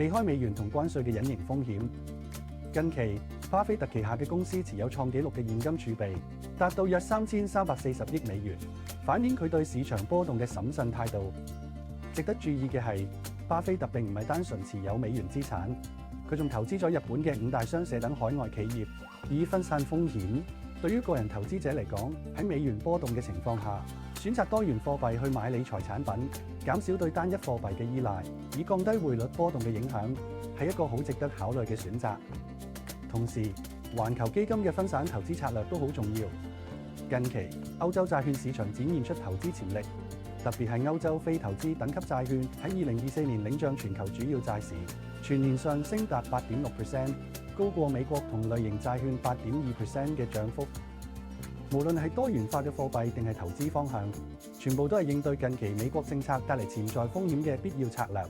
避開美元同關稅嘅隱形風險。近期，巴菲特旗下嘅公司持有創紀錄嘅現金儲備，達到約3340億美元，反映佢對市場波動嘅審慎態度。值得注意嘅係，巴菲特並唔係單純持有美元資產，佢仲投資咗日本嘅5大商社等海外企業，以分散風險。對於個人投資者嚟講，喺美元波動嘅情況下，選擇多元貨幣去買理財產品，減少對單一貨幣嘅依賴，以降低匯率波動嘅影響，係一個好值得考慮嘅選擇。同時，環球基金嘅分散投資策略都好重要。近期，歐洲債券市場展現出投資潛力，特別係歐洲非投資等級債券喺2024年領漲全球主要債市，全年上升達 8.6%， 高過美國同類型債券 8.2% 嘅漲幅。無論係多元化嘅貨幣定係投資方向，全部都係應對近期美國政策帶嚟潛在風險嘅必要策略。